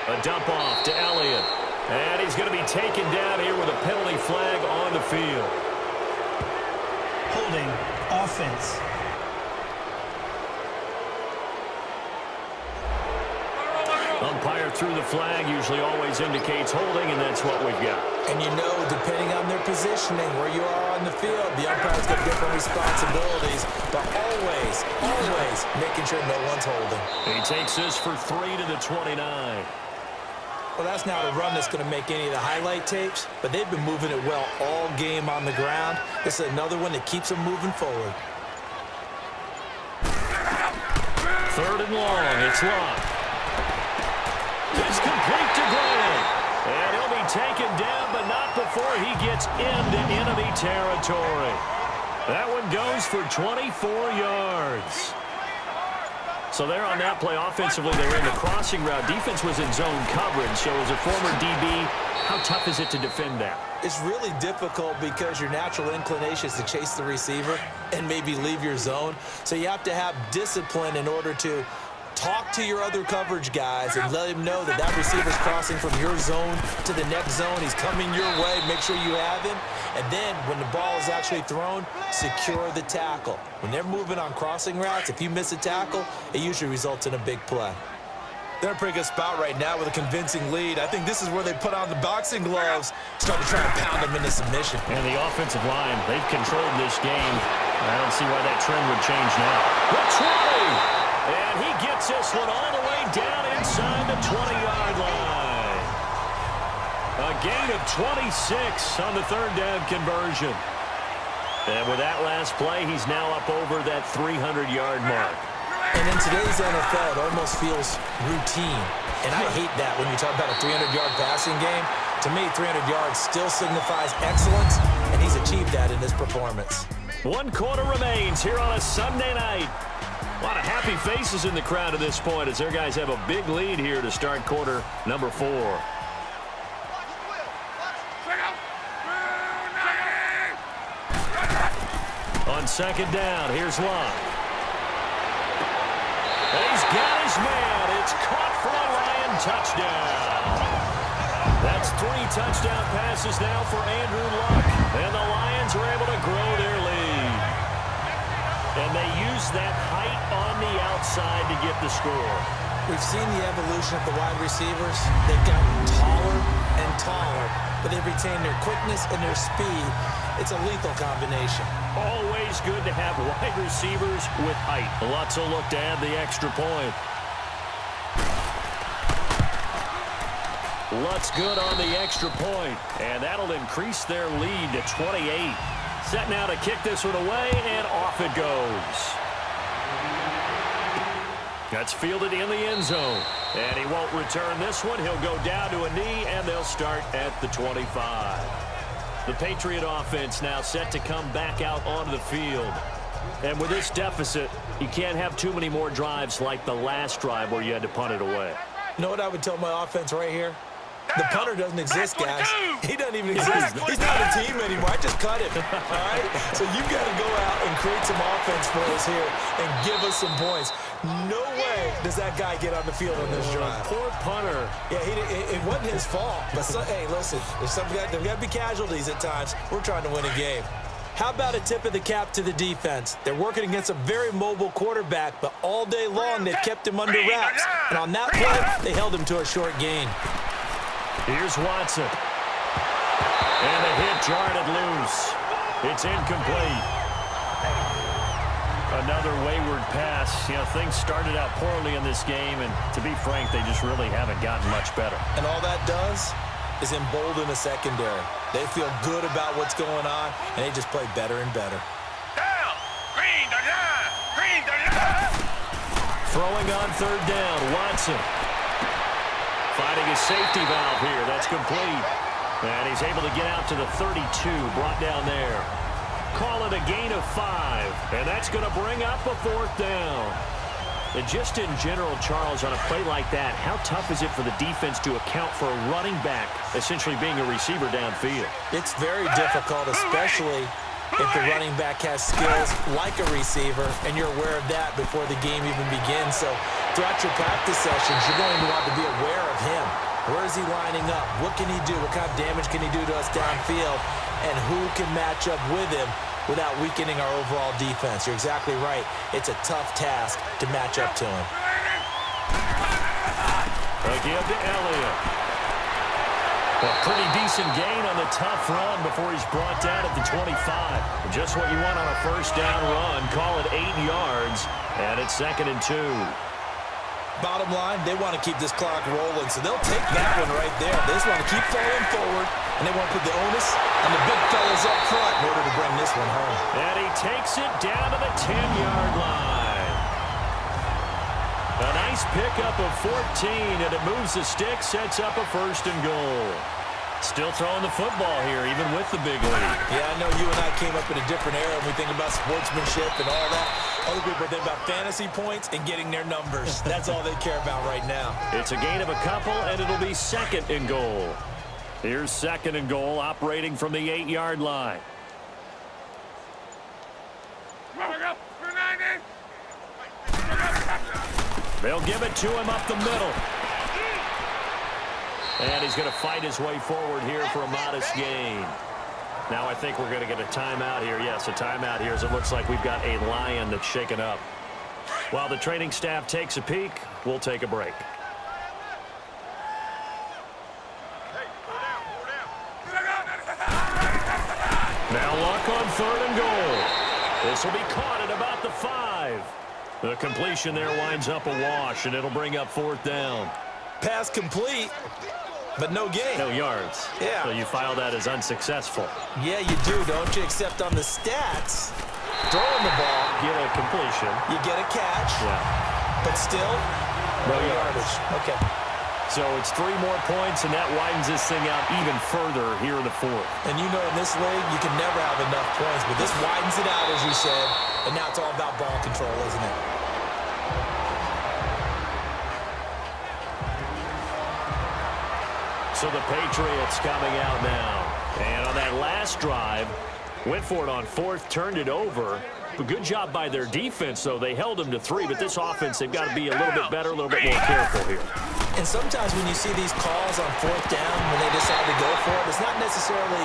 A dump off to Elliott. And he's going to be taken down here with a penalty flag on the field. Holding, offense. Umpire threw the flag, usually always indicates holding, and that's what we've got. And you know, depending on their positioning, where you are on the field, the umpire's got different responsibilities, but always making sure no one's holding. He takes this for 3 to the 29. Well, that's not a run that's going to make any of the highlight tapes, but they've been moving it well all game on the ground. This is another one that keeps them moving forward. 3rd and long, it's Locke. It's complete to Gray. And he'll be taken down, but not before he gets into enemy territory. That one goes for 24 yards. So there on that play, offensively, they were in the crossing route. Defense was in zone coverage. So as a former DB, how tough is it to defend that? It's really difficult because your natural inclination is to chase the receiver and maybe leave your zone. So you have to have discipline in order to talk to your other coverage guys and let him know that that receiver's crossing from your zone to the next zone. He's coming your way. Make sure you have him. And then when the ball is actually thrown, secure the tackle. When they're moving on crossing routes, if you miss a tackle, it usually results in a big play. They're in a pretty good spot right now with a convincing lead. I think this is where they put on the boxing gloves, start to try to pound them into submission. And the offensive line, they've controlled this game. I don't see why that trend would change now. The 20! And he gets this one all the way down inside the 20-yard line. A gain of 26 on the third down conversion. And with that last play, he's now up over that 300-yard mark. And in today's NFL, it almost feels routine. And I hate that when you talk about a 300-yard passing game. To me, 300 yards still signifies excellence, and he's achieved that in this performance. 1 quarter remains here on a Sunday night. A lot of happy faces in the crowd at this point as their guys have a big lead here to start quarter number 4. On second down, here's Locke. And he's got his man. It's caught for a Lion touchdown. That's 3 touchdown passes now for Andrew Luck. And the Lions are able to grow their lead. And they use that height on the outside to get the score. We've seen the evolution of the wide receivers. They've gotten taller and taller, but they've retained their quickness and their speed. It's a lethal combination. Always good to have wide receivers with height. Lutz will look to add the extra point. Lutz good on the extra point, and that'll increase their lead to 28. Set now to kick this one away, and off it goes. That's fielded in the end zone, and he won't return this one. He'll go down to a knee, and they'll start at the 25. The Patriot offense now set to come back out onto the field. And with this deficit, you can't have too many more drives like the last drive where you had to punt it away. You know what I would tell my offense right here? The punter doesn't exist, guys. He doesn't even exist. He's not a team anymore. I just cut him, all right? So you've got to go out and create some offense for us here and give us some points. No way does that guy get on the field on this drive. Poor punter. Yeah, it wasn't his fault. But, hey, listen, there's got to be casualties at times. We're trying to win a game. How about a tip of the cap to the defense? They're working against a very mobile quarterback, but all day long they've kept him under wraps. And on that play, they held him to a short gain. Here's Watson. And the hit jarred it loose. It's incomplete. Another wayward pass. You know, things started out poorly in this game, and to be frank, they just really haven't gotten much better. And all that does is embolden the secondary. They feel good about what's going on, and they just play better and better. Throwing on third down, Watson. Finding his safety valve here. That's complete. And he's able to get out to the 32, brought down there. Call it a gain of 5. And that's going to bring up a 4th down. And just in general, Charles, on a play like that, how tough is it for the defense to account for a running back essentially being a receiver downfield? It's very difficult, especially if the running back has skills like a receiver, and you're aware of that before the game even begins. So throughout your practice sessions, you're going to want to be aware of him. Where is he lining up? What can he do? What kind of damage can he do to us downfield? And who can match up with him without weakening our overall defense? You're exactly right. It's a tough task to match up to him. A give to Elliott. A pretty decent gain on the tough run before he's brought down at the 25. Just what you want on a first down run. Call it 8 yards, and it's 2nd and 2. Bottom line, they want to keep this clock rolling, so they'll take that one right there. They just want to keep falling forward, and they want to put the onus on the big fellas up front in order to bring this one home. And he takes it down to the 10-yard line. A nice pickup of 14, and it moves the stick, sets up a 1st and goal. Still throwing the football here, even with the big lead. Yeah, I know you and I came up in a different era and we think about sportsmanship and all that. Other people think about fantasy points and getting their numbers. That's all they care about right now. It's a gain of a couple, and it'll be 2nd and goal. Here's 2nd and goal, operating from the 8-yard line. They'll give it to him up the middle. And he's going to fight his way forward here for a modest gain. Now I think we're going to get a timeout here. Yes, a timeout here as it looks like we've got a Lion that's shaken up. While the training staff takes a peek, we'll take a break. Now Luck on 3rd and goal. This will be caught at about the 5. The completion there winds up a wash, and it'll bring up 4th down. Pass complete, but no gain. No yards. Yeah. So you file that as unsuccessful. Yeah, you do, don't you? Except on the stats, throwing the ball, Get a completion. you get a catch, Yeah. but still, no yardage. Okay. So it's 3 more points, and that widens this thing out even further here in the 4th. And you know in this league, you can never have enough points, but this widens it out, as you said, and now it's all about ball control, isn't it? So the Patriots coming out now. And on that last drive, went for it on 4th, turned it over. But good job by their defense, though. They held them to 3, but this offense, they've got to be a little bit better, a little bit more careful here. And sometimes when you see these calls on 4th down, when they decide to go for it, it's not necessarily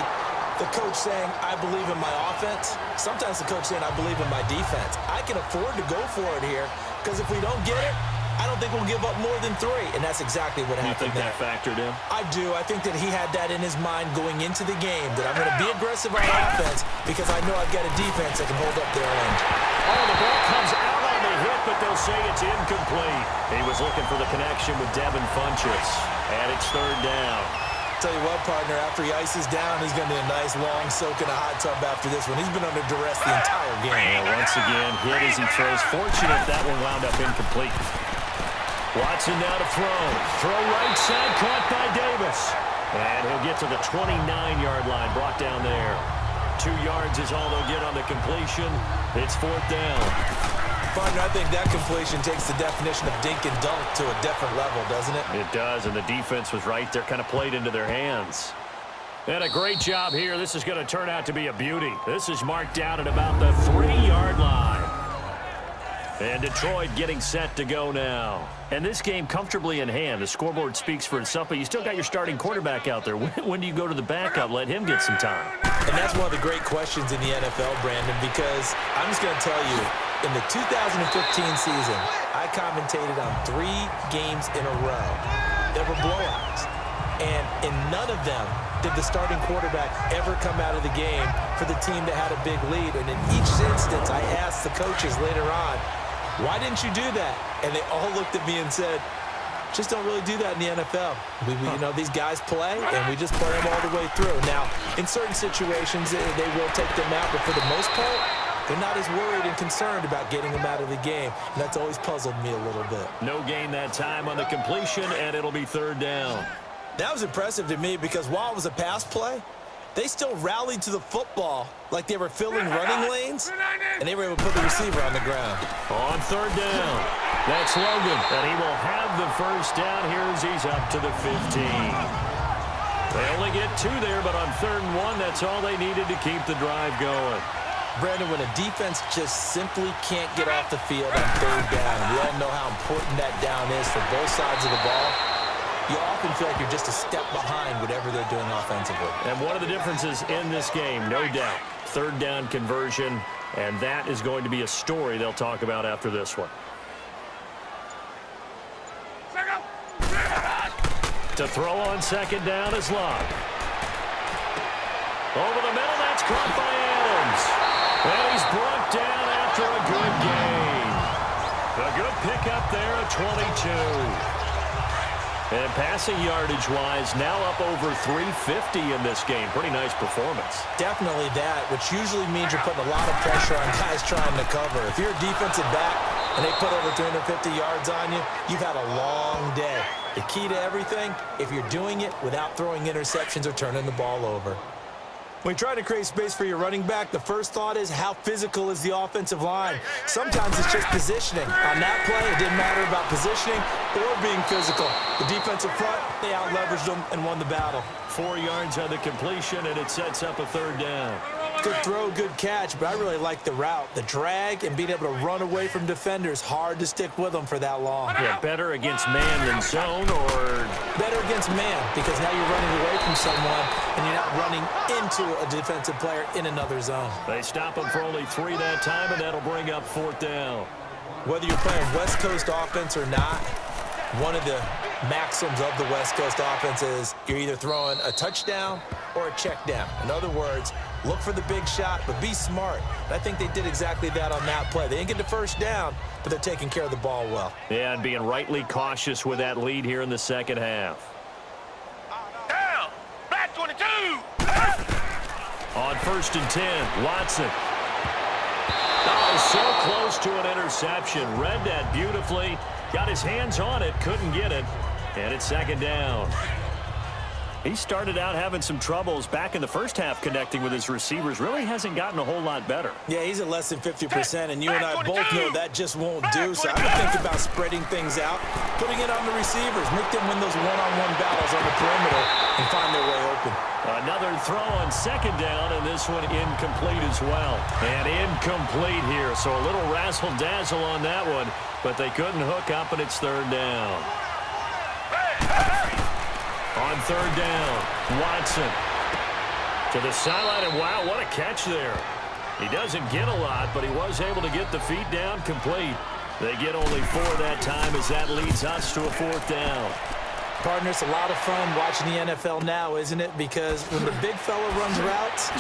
the coach saying, I believe in my offense. Sometimes the coach saying, I believe in my defense. I can afford to go for it here, because if we don't get it, I don't think we'll give up more than 3, and that's exactly what happened there. You think that factored in? I do. I think that he had that in his mind going into the game, that I'm going to be aggressive on offense because I know I've got a defense that can hold up their end. Oh, the ball comes out on the hit, but they'll say it's incomplete. He was looking for the connection with Devin Funchess, and it's 3rd down. Tell you what, partner, after he ices down, he's going to need a nice long soak in a hot tub after this one. He's been under duress the entire game. And once again, hit as he throws. Fortunate that one wound up incomplete. Watson now to throw. Throw right side, caught by Davis. And he'll get to the 29-yard line, brought down there. 2 yards is all they'll get on the completion. It's 4th down. Partner, I think that completion takes the definition of dink and dunk to a different level, doesn't it? It does, and the defense was right there, kind of played into their hands. And a great job here. This is going to turn out to be a beauty. This is marked down at about the 3-yard line. And Detroit getting set to go now. And this game comfortably in hand. The scoreboard speaks for itself, but you still got your starting quarterback out there. When do you go to the backup? Let him get some time. And that's one of the great questions in the NFL, Brandon, because I'm just going to tell you, in the 2015 season, I commentated on 3 games in a row. There were blowouts. And in none of them did the starting quarterback ever come out of the game for the team that had a big lead. And in each instance, I asked the coaches later on, why didn't you do that? And they all looked at me and said, just don't really do that in the NFL. You know, these guys play, and we just play them all the way through. Now, in certain situations, they will take them out, but for the most part, they're not as worried and concerned about getting them out of the game. And that's always puzzled me a little bit. No gain that time on the completion, and it'll be 3rd down. That was impressive to me because while it was a pass play, they still rallied to the football like they were filling running lanes, and they were able to put the receiver on the ground. On 3rd down, that's Logan, and he will have the 1st down here as he's up to the 15. They only get 2 there, but on 3rd and 1, that's all they needed to keep the drive going. Brandon, when a defense just simply can't get off the field on 3rd down, and we all know how important that down is for both sides of the ball, you often feel like you're just a step behind whatever they're doing offensively. And one of the differences in this game, no doubt, 3rd down conversion, and that is going to be a story they'll talk about after this one. To throw on 2nd down is Luck. Over the middle, that's caught by Adams. And he's brought down after a good gain. A good pickup there at 22. And passing yardage-wise, now up over 350 in this game. Pretty nice performance. Definitely that, which usually means you're putting a lot of pressure on guys trying to cover. If you're a defensive back, and they put over 350 yards on you, you've had a long day. The key to everything, if you're doing it without throwing interceptions or turning the ball over. When you're trying to create space for your running back, the first thought is how physical is the offensive line? Sometimes it's just positioning. On that play, it didn't matter about positioning or being physical. The defensive front, they out-leveraged them and won the battle. 4 yards on the completion, and it sets up a third down. Good throw, good catch, but I really like the route. The drag and being able to run away from defenders, hard to stick with them for that long. Yeah, better against man than zone, or better against man, because now you're running away from someone and you're not running into a defensive player in another zone. They stop him for only 3 that time, and that'll bring up 4th down. Whether you're playing West Coast offense or not, one of the maxims of the West Coast offense is you're either throwing a touchdown or a check down. In other words, look for the big shot, but be smart. And I think they did exactly that on that play. They didn't get the first down, but they're taking care of the ball well. Yeah, and being rightly cautious with that lead here in the second half. Down! Black 22! On 1st and 10, Watson. Oh, so close to an interception. Read that beautifully. Got his hands on it, couldn't get it. And it's 2nd down. He started out having some troubles back in the first half connecting with his receivers. Really hasn't gotten a whole lot better. Yeah, he's at less than 50%, and you and I both know that just won't do. So I would think about spreading things out, putting it on the receivers, make them win those one-on-one battles on the perimeter and find their way open. Another throw on 2nd down, and this one incomplete as well. And incomplete here, so a little razzle-dazzle on that one, but they couldn't hook up, and it's 3rd down. On 3rd down, Watson to the sideline, and wow, what a catch there. He doesn't get a lot, but he was able to get the feet down complete. They get only 4 that time as that leads us to a 4th down. Partner, it's a lot of fun watching the NFL now, isn't it? Because when the big fella runs routes,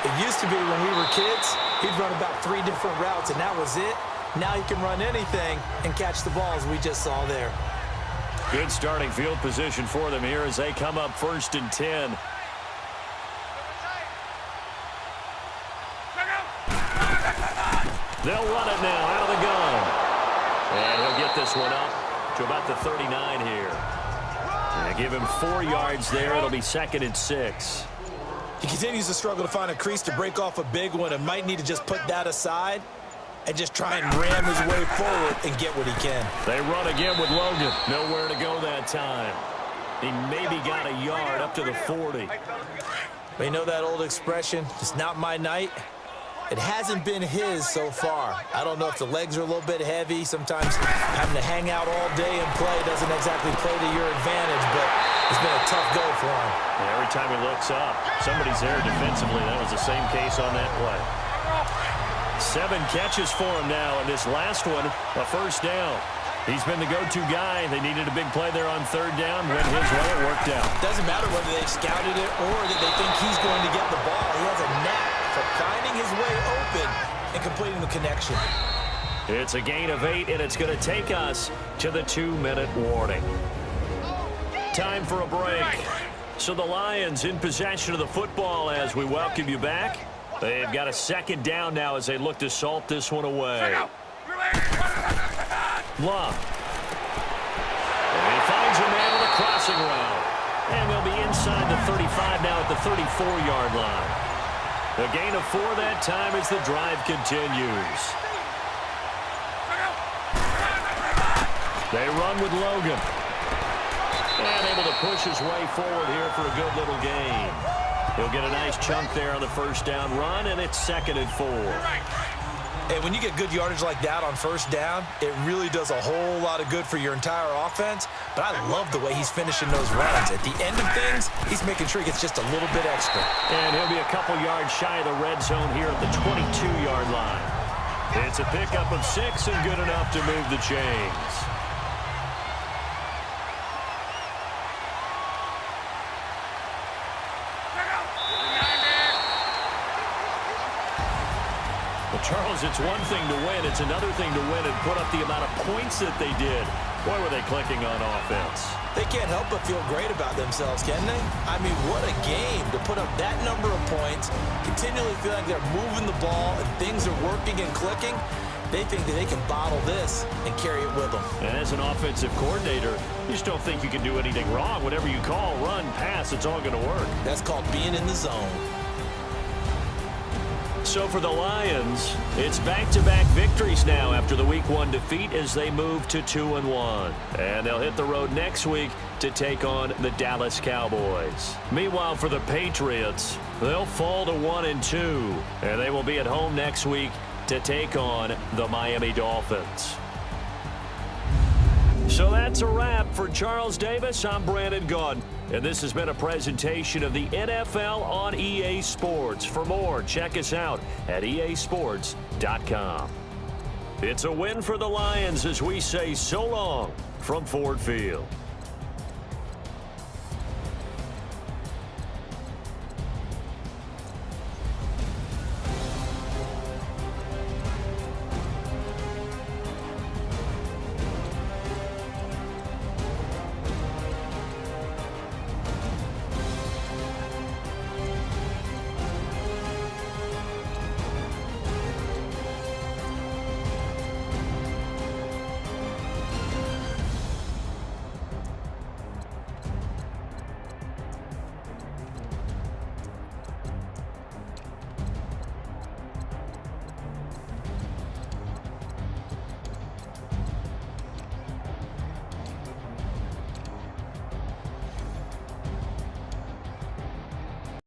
it used to be when we were kids, he'd run about 3 different routes, and that was it. Now he can run anything and catch the balls we just saw there. Good starting field position for them here as they come up 1st and 10. They'll run it now out of the gun. And he'll get this one up to about the 39 here. And give him 4 yards there. It'll be 2nd and 6. He continues to struggle to find a crease to break off a big one and might need to just put that aside and just try and ram his way forward and get what he can. They run again with Logan. Nowhere to go that time. He maybe got a yard up to the 40. But you know that old expression, it's not my night? It hasn't been his so far. I don't know if the legs are a little bit heavy. Sometimes having to hang out all day and play doesn't exactly play to your advantage, but it's been a tough go for him. Yeah, every time he looks up, somebody's there defensively. That was the same case on that play. 7 catches for him now, and this last one, a 1st down. He's been the go-to guy. They needed a big play there on 3rd down. Went his way, it worked out. Doesn't matter whether they scouted it or that they think he's going to get the ball. He has a knack for finding his way open and completing the connection. It's a gain of 8, and it's going to take us to the 2-minute warning. Time for a break. So the Lions in possession of the football as we welcome you back. They've got a 2nd down now as they look to salt this one away. Love. And he finds a man on the crossing route. And they'll be inside the 35 now at the 34-yard line. The gain of 4 that time as the drive continues. They run with Logan. And able to push his way forward here for a good little gain. He'll get a nice chunk there on the 1st down run, and it's 2nd and 4. Hey, when you get good yardage like that on 1st down, it really does a whole lot of good for your entire offense. But I love the way he's finishing those runs. At the end of things, he's making sure he gets just a little bit extra. And he'll be a couple yards shy of the red zone here at the 22-yard line. It's a pickup of 6 and good enough to move the chains. Charles, it's one thing to win. It's another thing to win and put up the amount of points that they did. Boy, were they clicking on offense. They can't help but feel great about themselves, can they? I mean, what a game to put up that number of points, continually feel like they're moving the ball and things are working and clicking. They think that they can bottle this and carry it with them. And as an offensive coordinator, you just don't think you can do anything wrong. Whatever you call, run, pass, it's all going to work. That's called being in the zone. So for the Lions, it's back-to-back victories now after the Week 1 defeat as they move to 2-1. And they'll hit the road next week to take on the Dallas Cowboys. Meanwhile, for the Patriots, they'll fall to 1-2, and they will be at home next week to take on the Miami Dolphins. So that's a wrap. For Charles Davis, I'm Brandon Gaudin, and this has been a presentation of the NFL on EA Sports. For more, check us out at easports.com. It's a win for the Lions as we say so long from Ford Field.